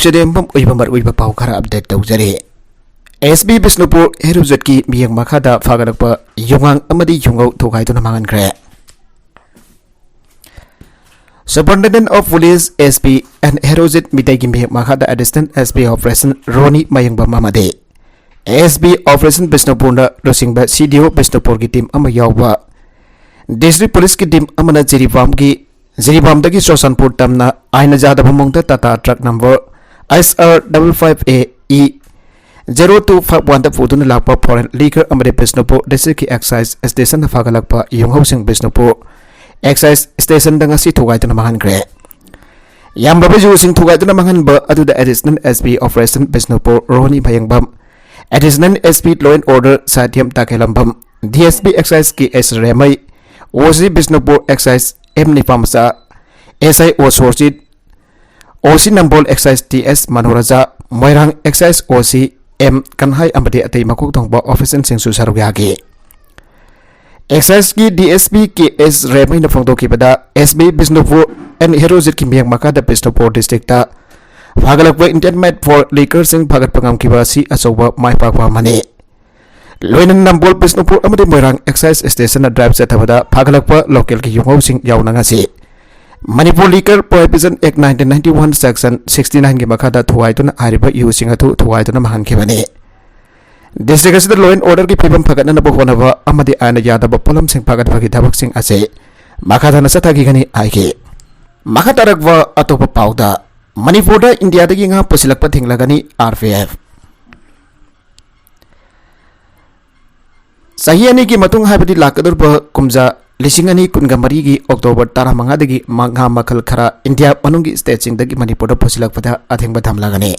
Pausedembam Uibamar Uiba Paukara update Dozare. SB Bisnupur Heruzatki Miang Makada Fagarapa Yungang Amadi Jungo Tokai to Namangan Kre. Superintendent of Police SP and Herozit Mitagi Makada Assistant SP Operation Roni Mayangba Mamade. SB Operation Bisnupurna Rosingba CDO Bisnupur ki team Amayawa. District Police ki team Amana Ziribam dagi Sosanpur tamna Aina Jada Bamongta Tata truck number SR 55AE 0251 Putun Lapa Foreign Liquor Amade Bisnupur District Excise Station Fagalakpa Yung Housing Bisnupur Excise Station Dangasi Tugai to Namahan Gre Yamba using Tugai to Namahan Ba Adu the Additional SP Operation Bisnupur Roni Bayangbam Additional SP Law and Order Satyam Takelambam DSP Excise Ki S Remai OC Bisnupur Excise M Nipamsa SI Osorjit OC Nambol Excise TS Manoraja Moirang Excise OC M Kanhai Amade Atay Makuk Tongba Office and Singsu Sarugaki Excise ki DSP ki S Remai na Fongdo Kipada SB Bisnupur and Herozit Kimbiang Makada Bisnupur District ta Fagalakwa Internet for Liquor Sing Pagat Pangam Kibasi Asoba Mai Pakwa Mane Loinan Nambol Bisnupur Amade Moirang Excise Station Drive Satabada Pagalakwa Local ki yung housing yaw nangasi Manipur Liquor Prohibition Act 1991 Section 69 ki makada thuwai tuna hariba using atu thuwai tuna mahan kibani District asida law and order ki phibam phagat na bahonaba amadi aina yadaba polam sing phagat bagi thabak sing ase makada na sathagi gani aiki makatarakwa atopa pauda Manipur da India dagi nga pusilakpa thinglagani RFF Sahiani ki matung haibadi lakadurba kumja Lisingani Kungamari ki October Tara Mangadagi Manga Makal Kara India Manungi State Sing Dagi Manipur Posilak Pada Athing Batam Lagane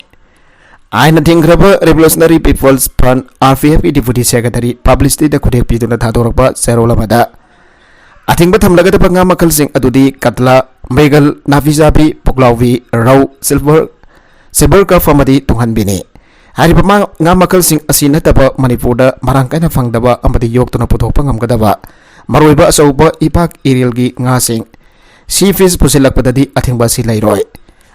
Aina Tingraba Revolutionary People's Front RFF Deputy Secretary published the Kudek Piduna Tadoraba Serola Mada Athing Batam Lagada Panga Makal Sing Adudi Katla Megal Navizabi Poklawi Rau Silver Ka Famadi Tunghan Bini Haripama Ngamakal Sing Asinataba Manipur Marangkana Fangdaba Amadi Yok Tuna Putopangam Gadaba Maruiba Sauba Ipak Irilgi Ngasing Seafish Pusilak Padadi Athingbasi Lairoi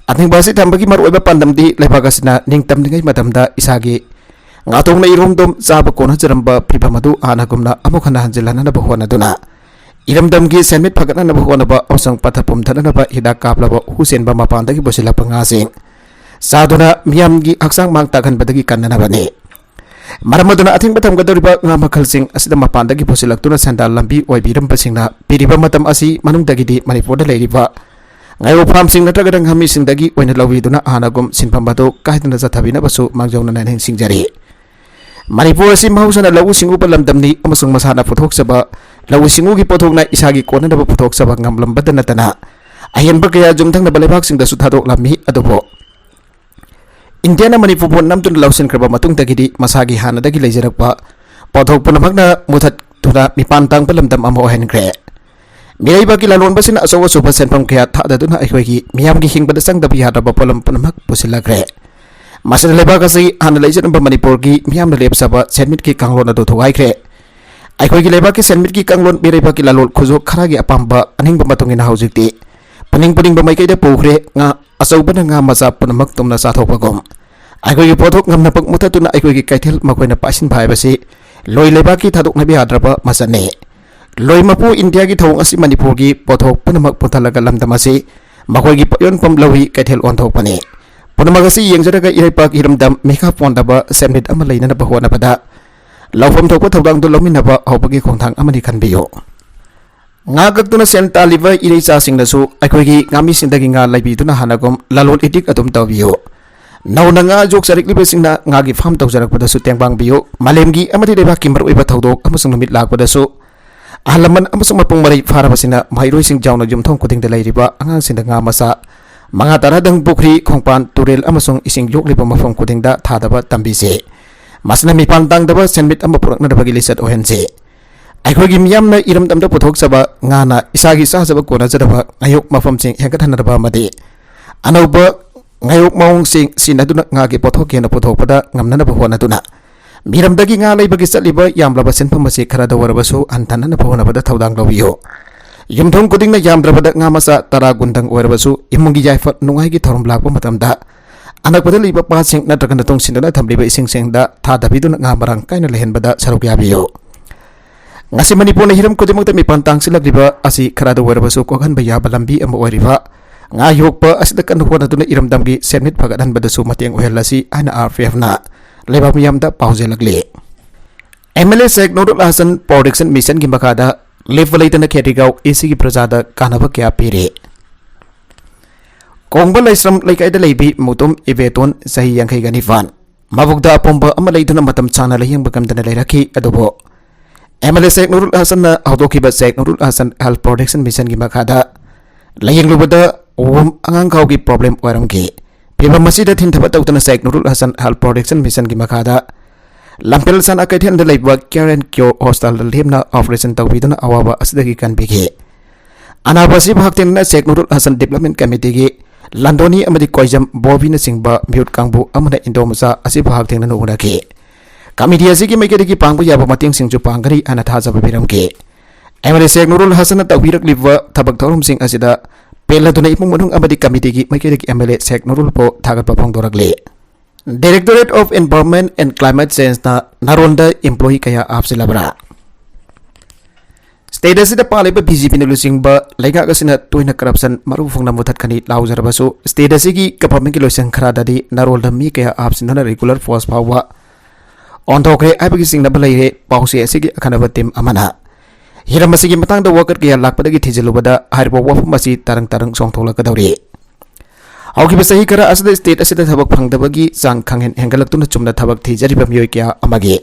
Athingbasi Tambaki Maruiba Pandamdi Lepagasina Ningtam Ningai Madamda Isagi Ngatong na irumdom Saba Kona Jaramba Pipamadu Anagumna Amukana Hanjilana Nabahuana Duna Iramdamgi Senmit Pagana Nabahuanaba Osang Patapum Tanaba Hidak Kaplaba Hussein Bamapandagi Pusilak Pangasing Saduna Miamgi Aksang Mangtakan Badagi Kananabani Maramaduna ating batam gadoriba nga makalsing asida mapandagi posilaktura sandal lambi oibiram pasingna piriba matam asi manung dagidi Manipur da leiriba ngayo pamsing natagadang hamising dagi oina lawiduna hanagum sinpambato kahit na zathabina basu mangjaw na naneng singjari Manipur asi mahusana lawu singu palamdamni amasung masana puthok saba lawu singu gi pothok na isagi kona na puthok saba ngamlambada natana ayan ba kaya jumthang na balibak sing da suthadok lammi adobo India na Manipur namtun lausin kraba matung dagidi masagi hana dagi leijarakpa pothok punamagna muthat tuna mipantang palamdam amo hen kre Miraiba ki lalon basina asawa supa senpam kaya thadaduna akhwagi miyamgi hingbada sang dabi hadaba polam punamag pusila kre Masana leba kasi hana leijaramba Manipur ki miyam na lepsaba senmit ki kanglon ado thuwai kre akhwagi leba ki senmit ki kanglon miraiba ki lalol khuzo kharagi apamba aningba matungina haujikti puning ba mai kaida pokre nga asauba nga maza punamak tumna sathopagom Aikogi pothok ngamna pak mutatuna aikogi kaithel makoina pasin bhai basi loi leba ki thadok nabi hadraba masane loi mapu India ki thong asi Manipur ki pothok punamak puthalaga lamdamasi makogi payon pam lawi kaithel onthok pani punamagasi yengjaraga iraipak hiramdam mekha pondaba semnit ama leina na bahwana pada lawfam thokpa thodang do lominaba hobagi khongthang amani khanbiyo Ngagagtuna senta liver irei cha singnasu aikogi ngami sindagi nga laibiduna hanagom lalon itik atum tawbiyo Nauna nga jok sarik libe singna ngagi farm tawjarak padasu tengbang biyo malemgi amati deba kimbar oiba tawdok amasung numit lag padasu ahalaman amasung mapung mari farabasina mairoi sing jawna jumthong kuding de lairiba angang sinda nga masa mga taradang bukri khongpan turel amasung ising jok liba mafam kuding da thadaba tambise masna mi pantang daba senmit amapurak na dabagi lisat ohense Aikogi miyam na iram tamda puthok saba ngana isagi sahasaba kona jadaba ngayok mafam sing hengkathanadaba madi anauba ngayok maung sing sinaduna ngagi pothok kena pothok pada ngamnana bahwana tuna miram dagi nga laibagi satliba yamlaba senpam masi kharada warabasu antanana bahwana pada thaudang lawiyo yumthong kuding na yamdrabada nga masa tara gundang warabasu imungi jaifat nungai gi thorom lakpa matamda अनकपद लीब पासिंग नत्रगन तोंगसिंदना थमलिब इसिंगसिंगदा थादबिदुना nga marang kaina lehenbada saruk yabiyo ngasi manipur na hiram kudimukta mipan tangsilakliba asi kharada warabasu kokhanba yaba lambi ama oiriba nga yokpa asida kanhukona tuna iramdamgi senmit phagadhanbadasu mateng ohelasi ana RFF na leba miyamda paujelakli MLA Sheikh Nurul Hasan Protection Mission gi makada levelitana khetigau AC gi prajada kanaba kya pire Kongbal Laisram Laikaida Leibi Mutum Iveton Sahi Yankai Ganifan Mabugda Pomba Amalaituna Matam Chana Layang Bakamdana Lairaki Adobo MLA Sheikh Nurul Hasan Autokiba Sheikh Nurul Hasan Health Protection Mission Gimakada Layang Lubada Wom Angangkaugi Problem Waramki Piba Masida Tintabata Utana Sheikh Nurul Hasan Health Protection Mission Gimakada Lampel San Akatian the Laiba Karen Kyo Hostel Limna Operation Tawidana Awawa Asdaki Kanbiki Anabasi Bhaktin Sheikh Nurul Hasan Development Committee Landoni amadi koijam Bobina Singba Mute Kangbu amana Indomasa asib hak tengna nuraki Kamiti asigi maikedi pangbu yaba mating singju pangari anathaza babiramki MLA Sheikh Nurul Hasan tawirak liwa tabak thorum sing asida pela duna ipung manung amadi kamiti gi maikedi MLA Sheikh Nurul po thagat papong dorakli Directorate of Environment and Climate Change na naronda employee kaya apsilabra State asida paliba BJP na lusingba laiga kasina toina corruption marufung na mutat kani lauzarabasu state asigi government ki loisang kharadadi narolda mi kaya apsinana regular force power on thokre aibagi singna balaire pause asigi akhanaba team amana hiram asigi matangda worker kaya lakpadagi thijilubada harbo wafum asi tarang songthola kadawri auki basahi kara asida state asida thabak phangdabagi sang khanghen hengalaktuna chumna thabak thijariba miyoi kya amagi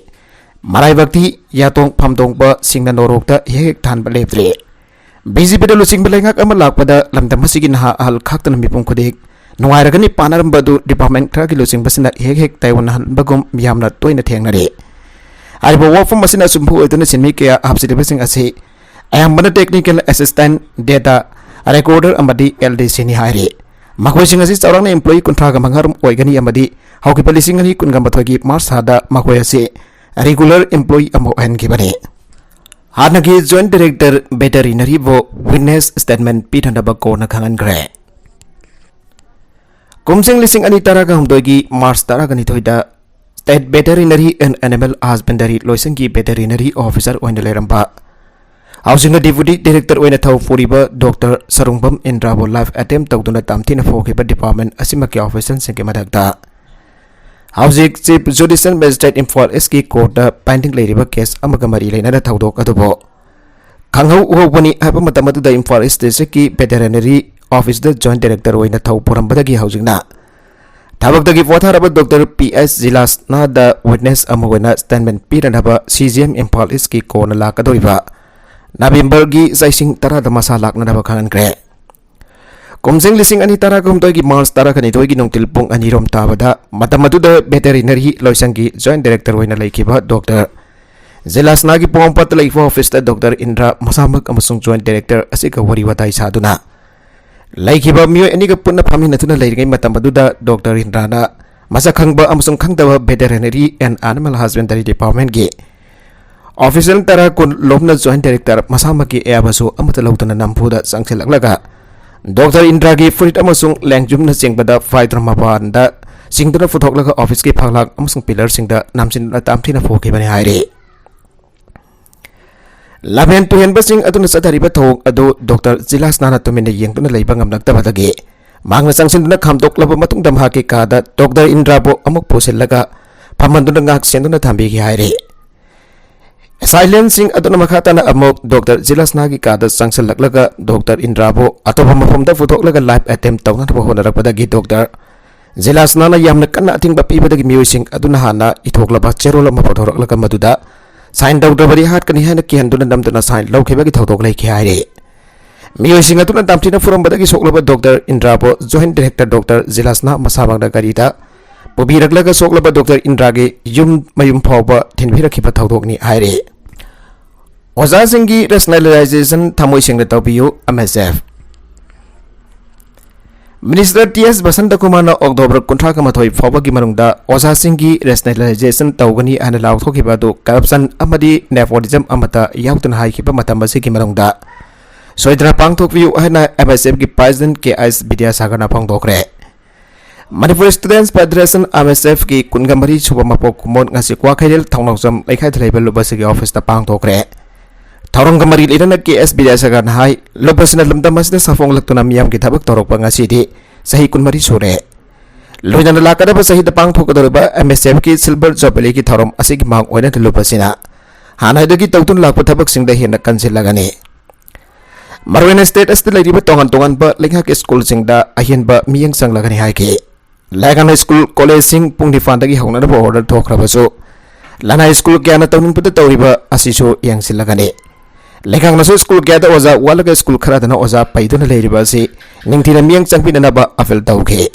Marai bakti yatong pamdong ba singna norokta hek than ba leptre BJP da lusing belengak ama lakpada lamdam masigi na hal khaktan mipum khodik nuairagani panaram badu department kra ki lusing basina hek taiwan han bagum yamna toina thengnare aribo wafum masina sumpu etuna sinmi kya hapside basing ase ayambana technical assistant data recorder amadi LDC ni haire makoi sing asi chaurang na employee kuntra ga mangarum oigani amadi hauki policing ani kun gam bathogi mars hada makoi ase regular employee amohan kibane Hanagi Joint Director Veterinary Vo Witness Statement Pitanda Bako na kangan gre Kumsing lising ani taraga humdogi Mars taraga nitoida State Veterinary and Animal Husbandry Loisangi Veterinary Officer Oindaleramba Housing Deputy Director Oinathau Furiba Dr. Sarungbam Indrabo Life Attempt Tawduna Tamtina Fokiba Department Asimaki Officer Senkemadagda Housing Chief Judicial Magistrate Imphal SK Court pending leriba case amaga mari leinana thaudok adubo Kanghau uhobani haba matamatuda Imphal District ki Veterinary Office the Joint Director oina thau porambadagi housing na Thabakdagi potharaba Dr. PS Zilas na the witness amogena statement piranaba CGM Imphal SK Court na lakadoriba November gi saising tara da masalak na bakhanan kre Kumsing lising ani tara kumtoy gi Mars tara kani toy gi nongtil pung ani rom tabada matamatuda veterinary loisangi joint director hoina laikiba Dr. Zilasna gi pompat laifa office ta Dr. Indra Masamak amasung joint director asika wari watai saduna laikiba mio ani ga punna phamina tuna lairingai matamaduda Dr. Indra na masa khangba amasung khangdaba veterinary and animal husbandry department gi official tara kun lomna joint director Masamak gi abasu amata lautana nampuda sangsilaklaga Dr. Indra gi furit amasung lengjum na singbada fighter mapanda singduna futhoklaga office ki phaglak amasung pillar singda namsin na tamthina phoki bani haire Laben to hen basing aduna sadari ba thok adu Dr. Zilas nana tumine yengtuna leiba ngamnakta badagi mangna sangsinduna khamtok laba matung dam ha ki kada Dr. Indra bo amuk posillaga phamanduna ngak senduna thambi gi haire Silencing aduna makhatana amok Dr. Zilas nagi kada sangsal laklaga Dr. Indrabo atoba mafamda futhok laga live attempt tawna thabo honarakpadagi Dr. Zilas nana yamna kanna ating bapi badagi musing aduna hana ithoklaba cherola mapothorak laga maduda sign dawdabari hat kani hana ki handuna namduna sign lawkhebagi thotok lai ki haire musing aduna damtina furam badagi soklaba Dr. Indrabo joint director Dr. Zilas na masabangda garida Pubiraklaga soklaba Dr. Indrage yum mayum phawba thinbirakhiba thotok ni haire Oza Singi rationalization thamoi singda tawbiyu MSF Minister TS Basanta Kumar na October kontra ka mathoi phawbagi marungda Oza Singi rationalization tawgani ana lauthokiba do corruption amadi nepotism amata yautun haikhiba matam asigi marungda soidra pangthokbiyu hana MSF gi president KS Vidyasagar na phangdokre Manipur Students Federation MSF ki kungamari suba mapok kumon ngasi kwa khairil thongnokjam laikhai thlaiba lubasi ki office ta pang tokre thorong gamari leirana ki SBS agan hai lubasina lamdam asida safong laktuna miyam ki thabak torok ngasi di sahi kunmari sure loinana lakada ba sahi da pang thokadorba MSF ki silver jubilee ki thorom asigi mang oina lubasina hanai dagi tawtun lakpa thabak singda hena kansilagani Marwena State as the lady tongan ba lingha ke school singda ahin ba miyang sanglagani hai ki Lagan High School College sing pung di fandagi hong na order thokra baso Lana High School kya na tawning pata tawriba asiso yang silagani Lagang naso school kya da oza walaga school khara dana oza paido na leiriba si ningthina miyang changpina na ba afel tawke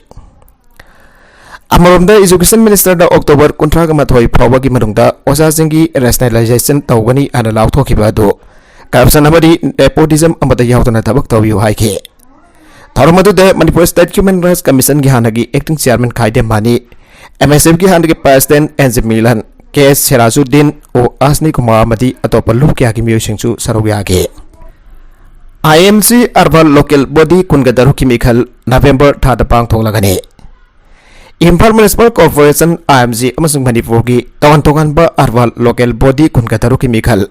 Amarom da Education Minister da October kontraga mathoi phawa gi manungda oza singi rationalization tawgani ana law thokiba do Kapsan amadi nepotism amada yautana tabak tawiu haike Tharumadu de Manipur State Human Rights Commission ki hanagi acting chairman Khaide Mani MSF ki hanagi president Enzim Milan KS Serazuddin o Asni Kumar amadi atopa lup kya ki miyosingchu sarugya ke IMC Urban Local Body Kungadaru ki mikhal November thada pang thonglagani Impal Municipal Corporation IMC amasung Manipur ki tongan ba Urban Local Body Kungadaru ki mikhal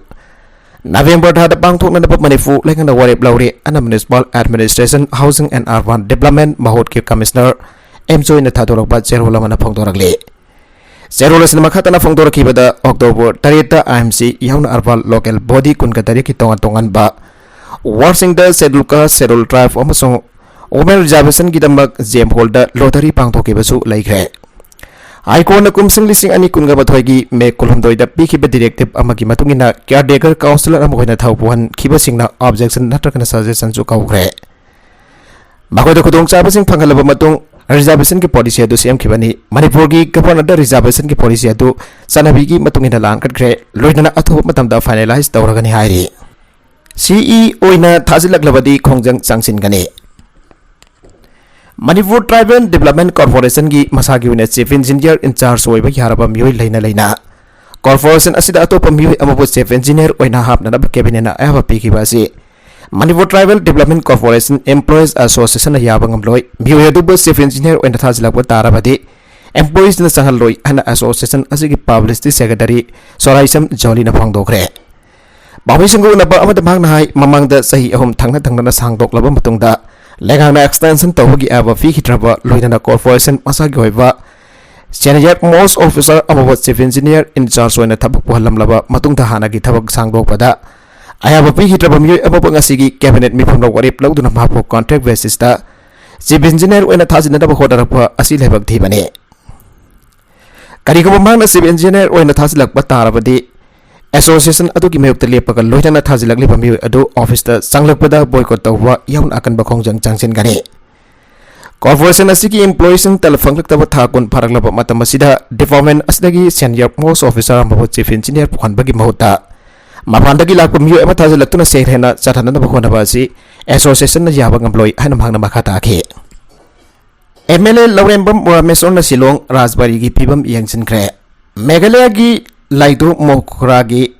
November thada pang thok na dapat Manipur lengan da warip lauri ana Municipal Administration Housing and Urban Development mahut ki Commissioner Mjoy na thadorok ba Zerola mana phongdorakle Zerola sin makhata na phongdorak ki bada October tarita IMC yauna Urban Local Body kun ka tari ki tongan ba Warsing da Sedulka Sedul Tribe amasung Women Reservation ki damak Jem Holder lottery pang thok ki basu laikre High-Court na kumsing lising ani kunga bathoigi me kolomdoi da pikiba directive amagi matungina caretaker councilor amoina thaupuhan kiba singna objection natrakana suggestion chu kaukre makoida khudong chaba sing phangalaba matung reservation ki policy adu sem khibani Manipur gi governor da reservation ki policy adu sanabi gi matungina lang katkre loinana atho matamda finalize tawragani hairi CE oina thajilaklabadi khongjang changsin gani Manipur Tribal Development Corporation ki masagi wina chief engineer in charge oiba yaraba miyoi leina corporation asida atopa miyoi amabu chief engineer oina hapna na cabinet na aba piki basi Manipur Tribal Development Corporation Employees Association na yabang amloi miyoi adu chief engineer oina thajilakwa tarabadi employees na sangaloi ana association asigi publicity secretary Soraisam Joli na phangdokre bawi singu na ba amada mangna hai mamangda sahi ahum thangna na sangdok laba matungda Lengang na extension tawagi aba fi hitraba loina corporation masagi hoiba senior most officer amawa chief engineer in charge oina thabak puhalam laba matung thahana gi thabak sangdok pada ayaba fi hitraba miyoi ababa ngasigi cabinet mi phangdok warip lawduna mapo contract basis ta chief engineer oina thajina daba khodarapa asi lebak thibane karigo mangna chief engineer oina thajilakpa tarabadi Association adu ki mayuk lepaga loina thajilak liba mi adu office ta sanglakpada boycott tawwa yaun akan ba khongjang changsin gani corporation asiki employees in telephone taba thakun pharaklaba matam asida department asdagi senior most officer mabu chief engineer pukhan bagi mahuta mapandagi lakpa mi ema thajilak tuna sehrena chathana na bakhona ba si association na yabang employee hanam hangna makhata ke MLA Laurembam Morameson na Silong Rajbari gi pibam yangsin kre Meghalaya gi Laidu Mokragi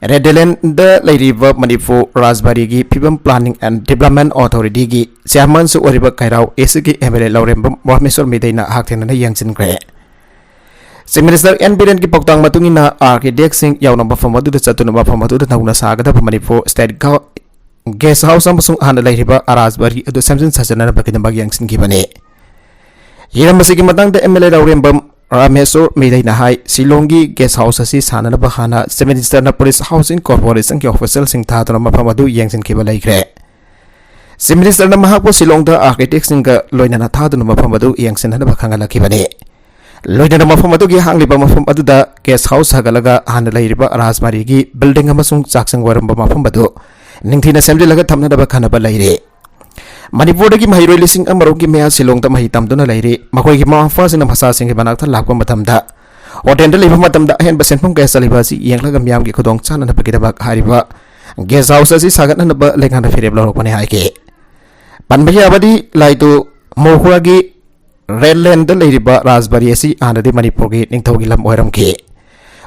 Redelen the Lady Manipur Rajbari gi Pibam Planning and Development Authority gi Chairman su Oriba Kairau Esigi MLA Laurembam Mohamesor Medina Haktena Yangsin Gre Minister N Biren gi Poktang Matungina Architect Sing Yauna Bafamadu the Satuna Bafamadu the Nauna Saga Manipur State Guest House Samsung Hana Laiba Rajbari the Samson Sasana Bakidamba Yangsin Gibane Yiramasigi Matang the MLA Laurembam Ramesor Medina High Silongi Guest House asi Sana Bahana Minister na Police Housing Corporation ki official sing thadra maphamadu yangsin kiba laikre Minister na mahapo Silong da architect sing ka loina na thadra maphamadu yangsin na bakhanga lakibane loina na maphamadu gi hangliba mafam adu da guest house hagalaga hana lairiba Rajbari gi building amasung chaksang waramba maphamadu ningthina semjilaga thamna da bakhana ba laire Manipur dagi mahiroi lising amarogi mea Silong da mahitam duna lairi makoi gi mafa sing bhasa sing banak tha lakwa matamda hotel da liba matamda hen basen pum gaisa liba si yengla ga miam gi khodong chana na pakida bak hariba guest house si sagat na ba lengan da fireb lorok bane haike panbhi abadi laitu mohura gi redland da lairiba Rajbari si anadi Manipur gi ningthau gi lam oiram ke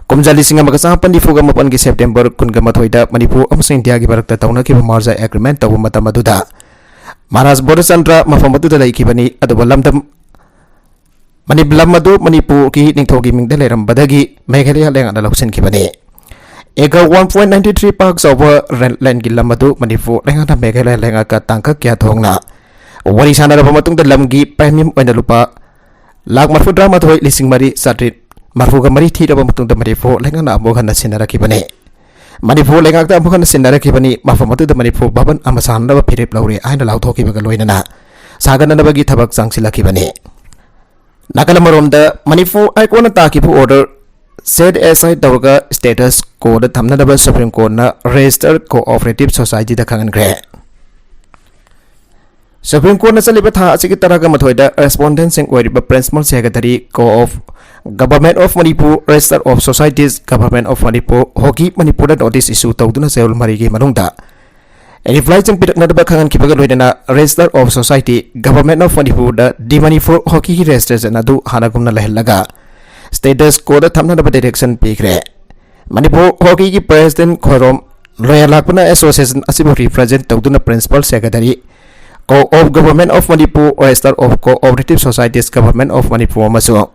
kumjali singa magasa pandi fuga mapan gi September kun ga mathoida Manipur amsing India gi barakta tauna ki marja agreement tawu matamaduda Maharaj Bodhchandra mafamadu da laikibani aduba lamdam lamadu Manipur ki ningthogi mingda leirambadagi Meghalaya lengana lausinkhibani ega 1.93 parks over land gi lamadu Manipur lengana Meghalaya lengaka tangka kya thongna wari sanaraba matungda lamgi premium oina lupa lak marfu drama thoi lising mari satrit marfu ga mari thiraba matungda Manipur lengana amogana sinarakibani Manipur lengakta amogana sinarakibani mafamatu da Manipur baban amasanaba phirip laure aina lauthoki baga loinana saganana bagi thabak changsilakibani Nakalamaromda Manipur Aikona Takipu order said SI Dauga status code Tamnadaba Supreme Court na registered cooperative society da kangan gre Supreme Court na salibata Sikitaraga Mathoida respondents in Wariba Principal Secretary Co-of Government of Manipur Register of Societies Government of Manipur Hoki Manipur notice issue Tauduna Seul Marigi Manungda Reply jeng pidak nadaba kangan kibaga loidana Register of Society Government of Manipur da di Manipur Hoki registration adu hanagumna lahilaga status code thamna daba direction pikre Manipur Hoki ki President Khorom Loyal Lakpana Association asibu represent tawduna Principal Secretary Co-of Government of Manipur Register of Cooperative Societies Government of Manipur maso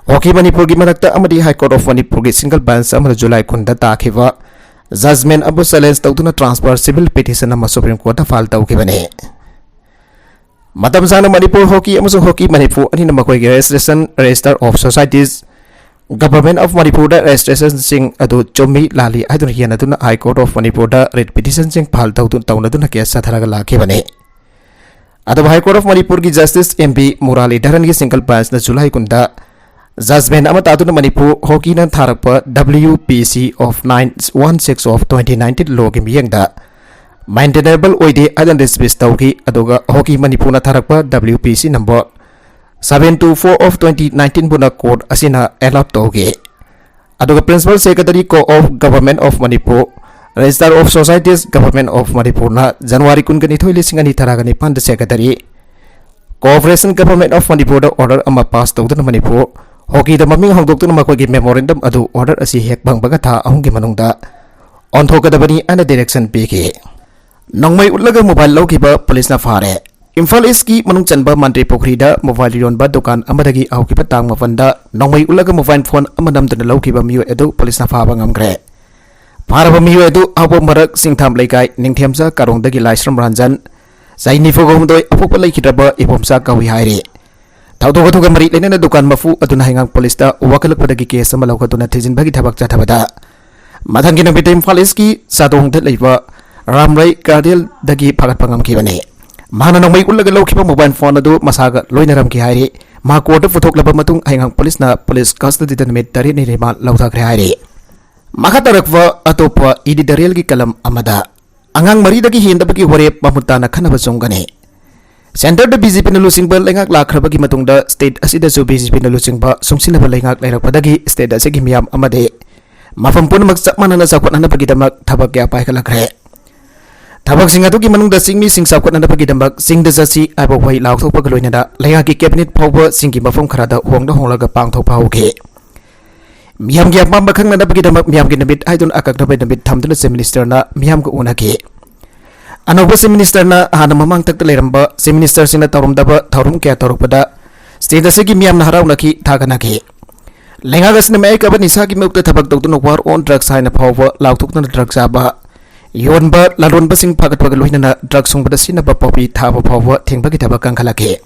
Hoki Manipur gi manakta amadi High Court of Manipur gi single bench amada July kunda takhiwa Judgment Abu Silence Tautuna transfer civil petition nama Supreme Court file taukibane. Matam sana Manipur Hoki amasung Hoki Manipur ani nama koi registration Register of Societies Government of Manipur da registration sing adu chomi lali adun hiana tuna High Court of Manipur da writ petition sing file tautun tauna tuna case satharaga lakibane. Adu High Court of Manipur ki Justice MP Murali Dharan ki single bench na July kunda Judgment amataduna Manipur Hoki nan tharakpa WPC of 916 of 2019 law gi miyangda maintainable oide adan dismiss tawgi aduga Hoki Manipur na tharakpa WPC number 724 of 2019 buna court asina elap tawgi aduga Principal Secretary Co-of Government of Manipur Register of Societies Government of Manipur na January kun gani thoi lising ani tharagani pand Secretary Cooperation Government of Manipur da order ama pass tawduna Manipur Hoki da maming hongdoktuna makogi memorandum adu order asi hek bangbaga tha ahungi manungda onthogadabani ana direction piki nongmai utlaga mobile laukiba police na fare Imphal East ki manung chanba Mantri Pokri da mobile yonba dukan amadagi aukiba tang mafanda nongmai utlaga mobile phone amadam dana laukiba miyo edu police na faba ngamgre paraba miyo edu abo marak singtham laikai ningthemsa karongdagi laisram ranjan zaini fogomdoi apokpa laikhidraba ibomsa kawi hairi Taudo ko mari lena dukan mafu aduna hingang police da wakalak padagi case sama lauka tuna tejin bagi thabak chathabada mathangi na bitim Imphal ki sadong de leiba Ramrai Guardian dagi phagat pangam ki bane mana nong mai ullaga laukiba mobile phone adu masaga loinaram ki hairi ma court futhok laba matung hingang police na police custody da met tari ni rema lauta kre hairi makatarakwa atopa editorial ki kalam amada angang mari dagi hinda bagi hore mamutana khanaba chongane Center da BJP na lusingba lengak lakrabagi matungda state asida su BJP na lusingba sungsinaba lengak lairakpadagi state asigi miyam amade mafam pun maksap manana sakot nana bagi damak thabak ya pai kalakre thabak singa tuki manungda singmi sing sakot nana bagi damak sing da jasi abo wai lauk thok pagaloina da lengak ki cabinet phawba singki mafam kharada hongda honglaga pang thok phawke miyam gi apam bakhang nana bagi damak miyam gi nabit aidun akak na nabit thamduna se minister na miyam ko unake Anoba si minister na hana mamang tak teleramba si minister sina tarum daba tarum kya taruk pada state asigi miyam na haraw naki thaganaki lengagas na mai kaban isa ki mukta thabak doktu war on drugs haina phawwa lautuk na drugs aba yon ba lalon ba sing phagat pagal loina na drugs sung pada sina ba popi thaba phawwa thengba ki thabak kang khalake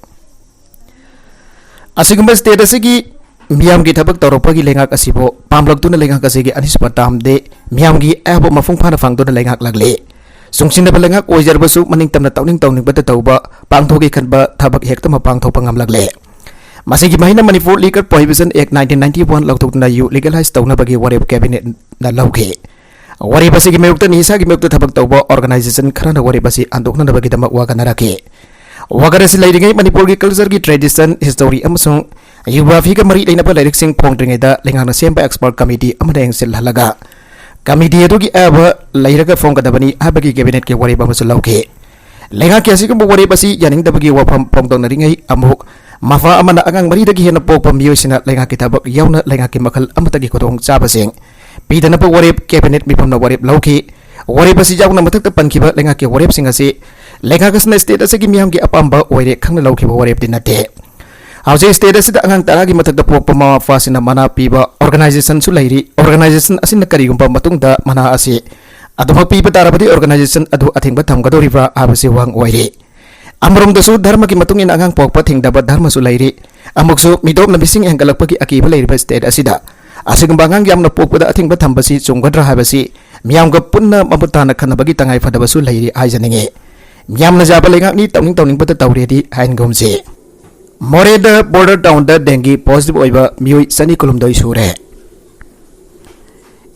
asigumba state asigi miyam gi thabak taropagi lengak asibo pamlok tu na lengak asigi anispa tamde miyam gi abo mafung phana phang tu na lengak lagle Sungsin na balangak oijar basu maning tamna tauning bata tauba pangthogi khanba thabak hekta ma pangtho pangam lagle masigi mahina Manipur Liquor Prohibition Act 1991 lautuk na yu legalize tawna bagi warep cabinet na lauke wari basigi mayukta ni isa gi mayukta thabak tauba organization khara na wari basi andokna na bagi dama wa kana rake wagara si lairingai Manipur gi culture gi tradition history amasung yubafi ga mari leina ba lyric sing phongdringai da lengang na semba expert committee amada engsil halaga Committee itu ki aba lahir ke form kadabani aba ki cabinet ke wari ba masalau ke lenga ke asi ke wari basi janing da bagi wapam pom tong naringai amuk mafa amana angang mari dagi hena pok pamiyo sina lenga kitabak yauna lenga ki makal amatagi kotong chaba sing pidana pa wari cabinet mi pom na wari lauki wari basi jaw na matak tapan ki ba lenga ki wari singa si lenga ka sna state asi ki miyam ki apamba oire khang na lauki ba wari dinate Hauze state asida angang taragi mathakda pokpa mama fasina mana piba organization su lairi organization asina karigumba matungda mana asi aduma piba tarabadi organization adu athingba thamgadoriba habasi wang oire amrom dasu dharma ki matungin angang pokpa thingdaba dharma su lairi amuksu midop na bising enggalakpagi akiba lairiba state asida asigumba angang yamna pokpada athingba thambasi chunggadra habasi miyamga punna mabutana khanabagi tangai fadaba su lairi haijaninge miyamna jaba lengak ni tawning bata tawredi hain gomse More the border town the dengue positive oiba mioi sani kulumdoi sure.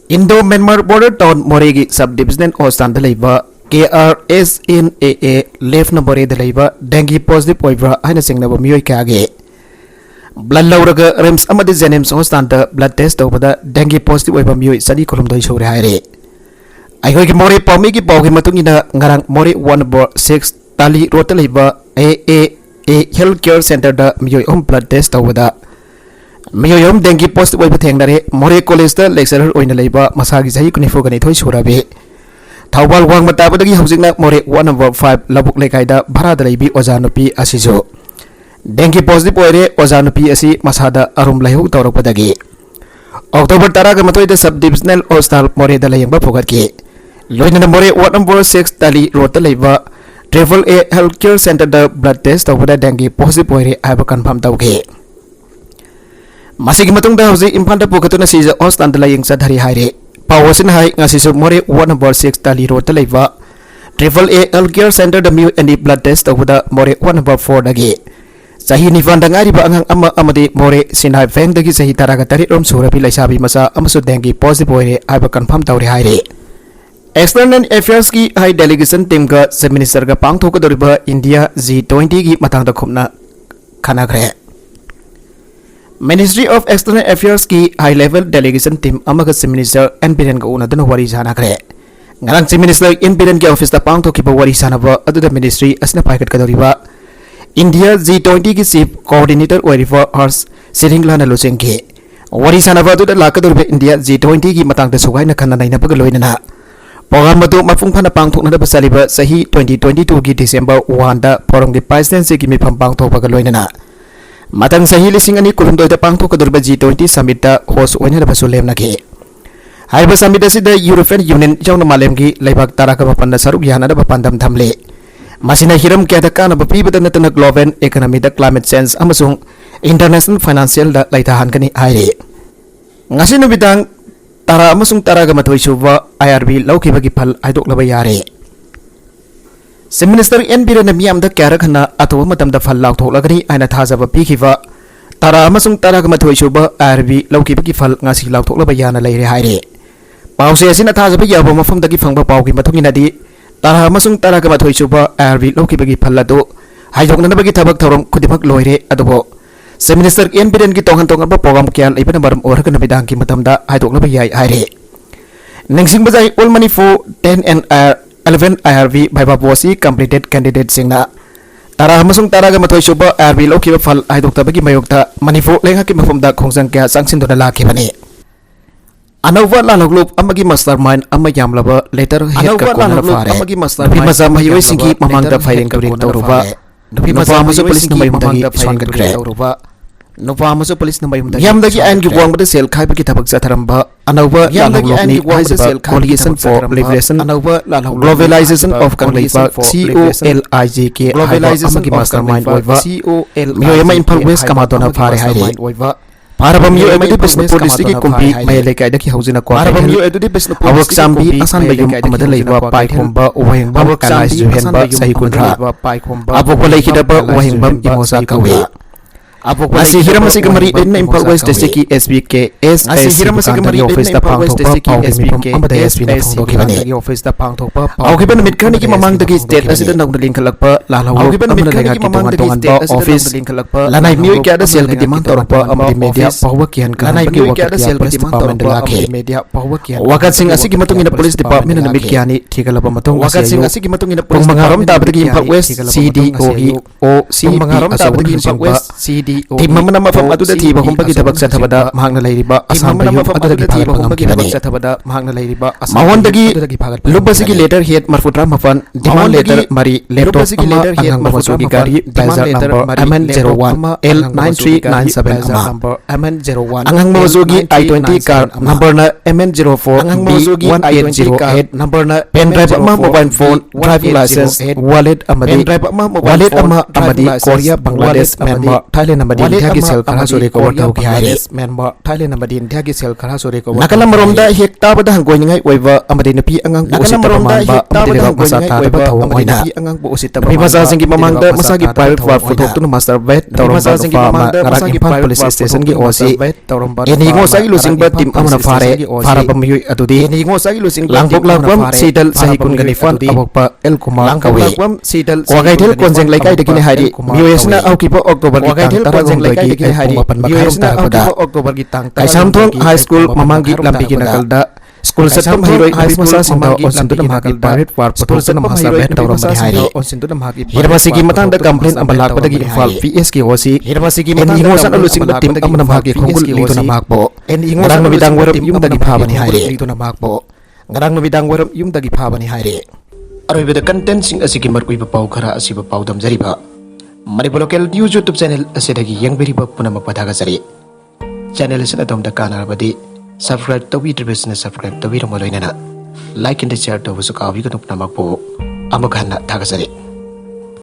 Indo Myanmar border town Moregi subdivision hostan the leba KRSNAA left na More the leba dengue positive oiba haina singna ba mioi kage. Blood lauraga rems amadi zenems hostan the blood test over the dengue positive oiba mioi sani kulumdoi sure haire. Aihoi ki More pawmi ki pawgi matungina ngarang More 1/6 tali rota leba AA healthcare center da miyoyom blood test tawada miyoyom dengue positive oiba thengnare More college da lecturer oina leiba masagi jahi kunifo gani thoi surabe thawbal wang matabadagi haujingna More 1/5 labuk lekai da bhara da leibi ojanupi asijo dengue positive oire ojanupi asi masada arum laihu tawrakpadagi October 10 ga matoi da subdivisional hospital More da layengba phogatki loina More 1/6 tali rota leiba Travel A healthcare center the blood test over the dengue positive oire aba confirm tawge masigi matung da hoji imphal da pokatuna sija hostan da layeng sadhari haire pawasin hai ngasisu More 1/6 tali road ta leiba Travel A healthcare center the mu and blood test over the More 1/4 dagi sahi nifan da ngari ba angang amma amade More sinai feng dagi sahi taraga tari rom surabi laisabi masa amasu dengue positive oire aba confirm tawre haire External Affairs की high delegation team का सब minister का पांग थोक Dariba India G20 की Matang the खुमना खाना करे Ministry of External Affairs की हाई लेवल डेलीगेशन टीम अमग सब मिनिस्टर एन बिरेन का उन्नतन वारी जाना करे ngarang chief minister N Biren के ऑफिस द पांग थोक की वारी जाना बा अदु द मिनिस्ट्री असना पाइकट का दरिबा इंडिया G20 की चीफ कोऑर्डिनेटर ओरिफा हर्ष सिरिंगला न लोचेंग के वारी जाना बा अदु the lakh Dariba India G20 की मतंग द सुगाई न खन्ना नैना पग लोइना Program itu mafung fana pangthok na basaliba sahi 2022 ki December 1 da forum ki presidency ki mifam pangthok pa loina matang sahi lising ani kulum da pangthok kadurba G20 summit da host oina da basulem na ke haiba summit asi da European Union jawna malem ki leibak tara ka papan da saruk yana da papandam thamle masina hiram kya da kana bapi badana tana global economy da climate change amasung international financial da laita han kani aire ngasi no bidang Tara amasung tara ga mathoi suba IRB laukibagi phal aidok laba yare Sim Minister N Biren miyam da kyarak hana atwa matam da phal lauk thoklagani aina thajaba pikhiwa Tara amasung tara ga mathoi suba IRB laukibagi phal ngasi lauk thoklaba yana leire haire Pause asina thajaba yaba mafam dagi phangba paugi mathungina di Tara amasung tara ga mathoi suba IRB laukibagi phal adu haidok nanabagi thabak thorom khudibak loire adubo Sim Minister N Biren ki tongan ba program kyan ibana baram oraka na bidang ki matam da haidok laba yai haire Ningsing bazai all money for 10 and 11 IRV by Babosi completed candidate singna Tara amasung tara ga mathoi suba IRV loki ba phal haidok tabagi mayokta money for lenga ki mafam da khongsang kya sangsin do la ki bani Anova laloglop amagi mastermind amma yamlaba later head ka kona fare amagi mastermind masa mahiyoi singi mamang da firing turing toruba Nupi masa masu polis na mayum dagi son ka kre Nupa masu polis na mayum dagi Yam dagi ayan ki buwang bada sel kai bagi tabag sa taramba Anauba laloglop ni Aizaba Coalition for Liberation Globalization of Kanglipa COLIJK amagi mastermind oiba Miyo yama impal west kamadona fare haire Parabam yu edu business policy ki kumpi may lekai daki hauzina kwa Parabam yu edu business policy awak sambi asan bayum amada leiba pai khomba wahing bam kanais juhen ba sahi kunra abok balai kidaba wahing bam imosa kawe Asi hiram masih kemari dan impal west district ki SBK Asi hiram masih kemari office da pang thok pa SBK amada SB na phong doki bani office da pang thok pa awak ban mit khani ki mamang dagi state asi da nang link khalak pa lalau awak ban mit khani ki mamang dagi state office link khalak pa lanai miu kya da sel ki demand tor pa amadi media pahwa kian kan lanai miu kya da sel ki demand tor pa amadi media pahwa kian wakat sing asi ki matung ina police department na mikyani thigala pa matung wakat sing asi ki matung ina police mangaram da bagi impal west CDOE o CP mangaram da bagi impal west CD Tim amana mafam aduda thiba humbagi thabak chathabada mahangna leiriba asam bayum adudagi mahondagi lubasigi letter head marfutra mafan demand letter mari laptop ama angang masugi gari blazer number MN01 L9397 MN01 angang masugi I20 car number na MN04 B1808 number na pen drive ama mobile phone driving license wallet amadi wallet ama amadi Korea Bangladesh Myanmar Thailand amadi India gi sel khara sore ko wata ki haire Myanmar Thailand amadi India gi sel khara sore ko nakala maromda hekta bada hangoi ningai oiwa amadi napi angang bu usita pamamba amadi rak masa ta ba thawang oina angang bu usita pamamba masa singi mamangda masagi private war photo tu master vet tawram masa singi mamangda masagi private police station gi osi eni ngo sagi losing ba tim amana fare fara pamiyoi adudi eni ngo sagi losing langbok lakwam sidal sahi kun gani fan abokpa El Kumar kawi wagai thel konjeng laikai dakine hari miwesna aukipo Oktober gi tarang laikai dakine hari miwesna aukipo Oktober gi tang Samthong High School mamangi lambi gi nakalda School satam hiroi high masa sinda onsintu na mahagi private war photo na masa bet tawram mari hari hirmasi gi matang da complaint ambalak padagi infal VS ki osi hirmasi gi matang da san alusing da tim amna mahagi khongul lito na mahakbo ngarang na bidang waram yum dagi phabani hari lito na mahakbo ngarang na bidang waram yum dagi phabani hari aroibeda content sing asigi markui ba pau khara asiba pau damjariba Manipur local news YouTube channel asidagi yangberiba punama padaga sari channel asina domda kanarabadi subscribe tawi dribesna subscribe tawi romoloinana like and share tawu sukawi kanupna makpo amakhanna thagasari